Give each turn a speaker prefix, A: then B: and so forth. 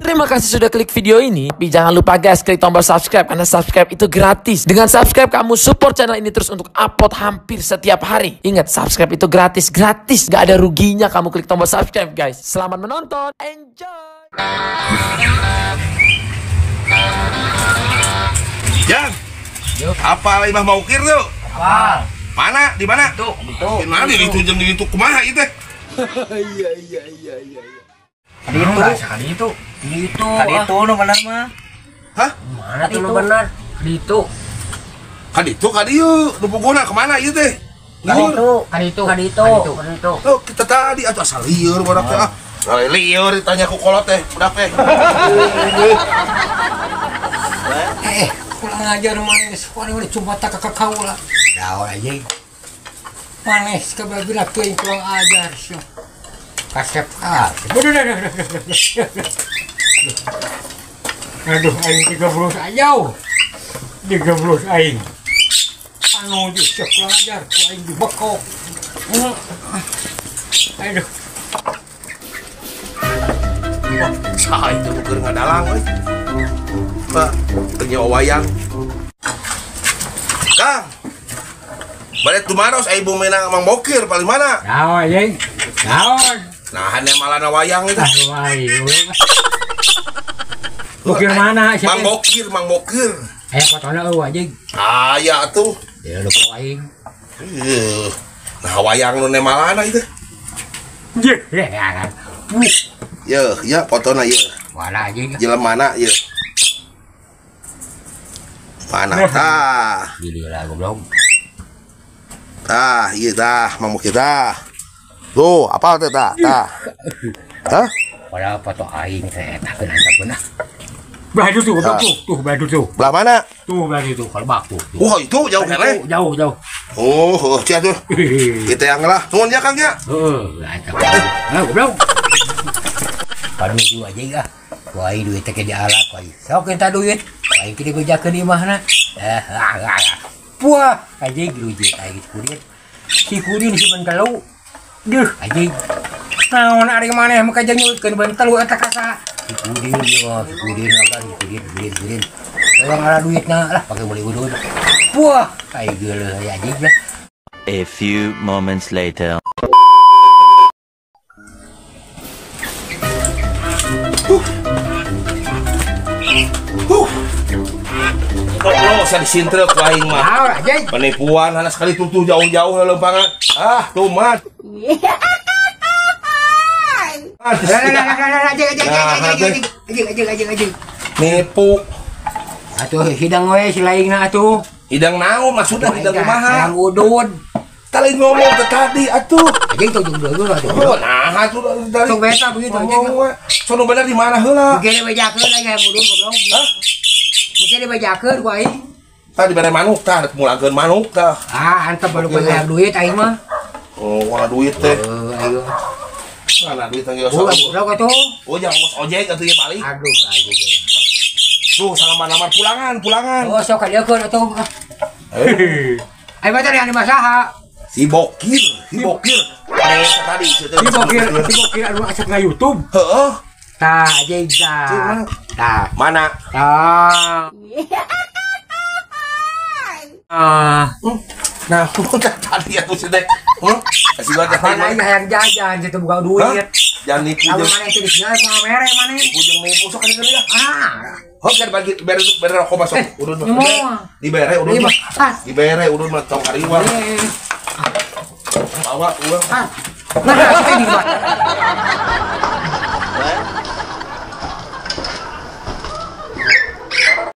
A: Terima kasih sudah klik video ini. Tapi jangan lupa guys, klik tombol subscribe karena subscribe itu gratis. Dengan subscribe kamu support channel ini terus untuk upload hampir setiap hari. Ingat, subscribe itu gratis. Gak ada ruginya kamu klik tombol subscribe guys. Selamat menonton. Enjoy.
B: Jan, apa Imah mau ukir tuh?
C: Apa?
B: Mana? Di mana?
C: Itu.
B: Di mana? Di itu jam di itu kumaha itu?
C: Iya. Kali itu. Kali itu nu benar mah.
B: Hah?
C: Mana tuh nu benar? Kali itu.
B: Kadi yuk, nu pokona kemana ieu teh?
C: Kali itu.
B: Oh, kita tadi atuh asal lieur badak teh. Lieur ditanya ku kolot teh, budak teh.
C: Kurang ajar manis. Kurang cuma tak kakak lah. Tahu aja. Manis kababila tuh yang kurang ajar sih. Kasep aduh, aing 30 aja. 30 aing. Anu just kurang ajar, ku aing dibekok. Aduh.
B: Sah itu keur ngadalang euy. Pak, teu wayang. Kang. Balik tumaros ai ibu menang Mang Bokir paling mana?
C: Tahu aja. Tahu.
B: Nah, hanya malah wayang itu.
C: Bokir mana?
B: Mang Bokir.
C: Ayo potona eueuh aja.
B: Aya atuh.
C: Ya lu aing.
B: Nah, wayang nu nemalana itu. Ya, potona ieu.
C: Wala aja.
B: Jelemana ieu. Mana tah?
C: Gila goblok.
B: Tah, ieu tah, Mang Bokir tah. Tuh, apa teh tah? Hah?
C: Wala foto aing teh eta keun beunah. Badu tuh, badu tuh.
B: Belah mana?
C: Tuh badu tuh, kalau tuh.
B: Oh, itu jauh kene.
C: Jauh.
B: Oh, cia tuh. Kita yang lah. Nuhun ya, Kang ya.
C: Goblok. Padu juga aja ah. Ku aing duit teh ke alat ku aing. Sok kita duit. Aing kieu gojakeun di imahna. Puah, aja grujet aing kurir. Si kurir si ban kalau. Duh, aja. Naon ari maneh maka jeung nyulkeun ban telu eta kasa. Kurir agan kurir. Orang ala duitna lah pakai beli udud. Puah, aing geuleuh aya aja.
D: A few moments later.
B: Kok usah disintrel ku aing mah.
C: Naon aja.
B: Penipuan hana sekali tutu jauh-jauh lempangan. Ah, tuh mat.
C: Aja.
B: Nipu.
C: Atuh hidang we si laingna atuh.
B: Hidang naon maksudna hidang kumaha?
C: Hidang udud.
B: Tali ngomong ke tadi atuh.
C: Aja itu dulu atuh.
B: Oh, nah atuh dari.
C: Sok beta begitu aja.
B: Sono bener di mana heula?
C: Mungkin bejakeun aja yang udud goblok.
B: Hah?
C: Mungkin bejakeun ku aing.
B: Tadi bare manuk tah, mulakeun manuk tah.
C: Ah, antep baru banyak duit aing mah.
B: Oh, warna duit teh.
C: Ayo.
B: Mana duit teh geus.
C: Goblok atuh.
B: Oh, jangan bos ojek atuh ya balik.
C: Aduh, aja.
B: Tuh, salaman-lamar pulangan.
C: Oh, sok kalieukeun atuh. Aing mah tadi anu masaha.
B: Si Bokir. Tadi
C: Si Bokir anu asap na YouTube.
B: Heeh.
C: Tah, aja tah.
B: Mana?
C: Tah.
B: Nah, tadi aku sedek. Kasih gua teh.
C: Mana yang jajan situ buka duit.
B: Jangan nipu
C: Kalau
B: jeung
C: mana itu disini sama mere mana?
B: nipu jeung nipu sok kali ya. Hop kan bagi bere rokok masuk. Udun mah. Dibere udun mah. Dibere udun mah tong kariwang. Bawa uang.
C: Nah, ini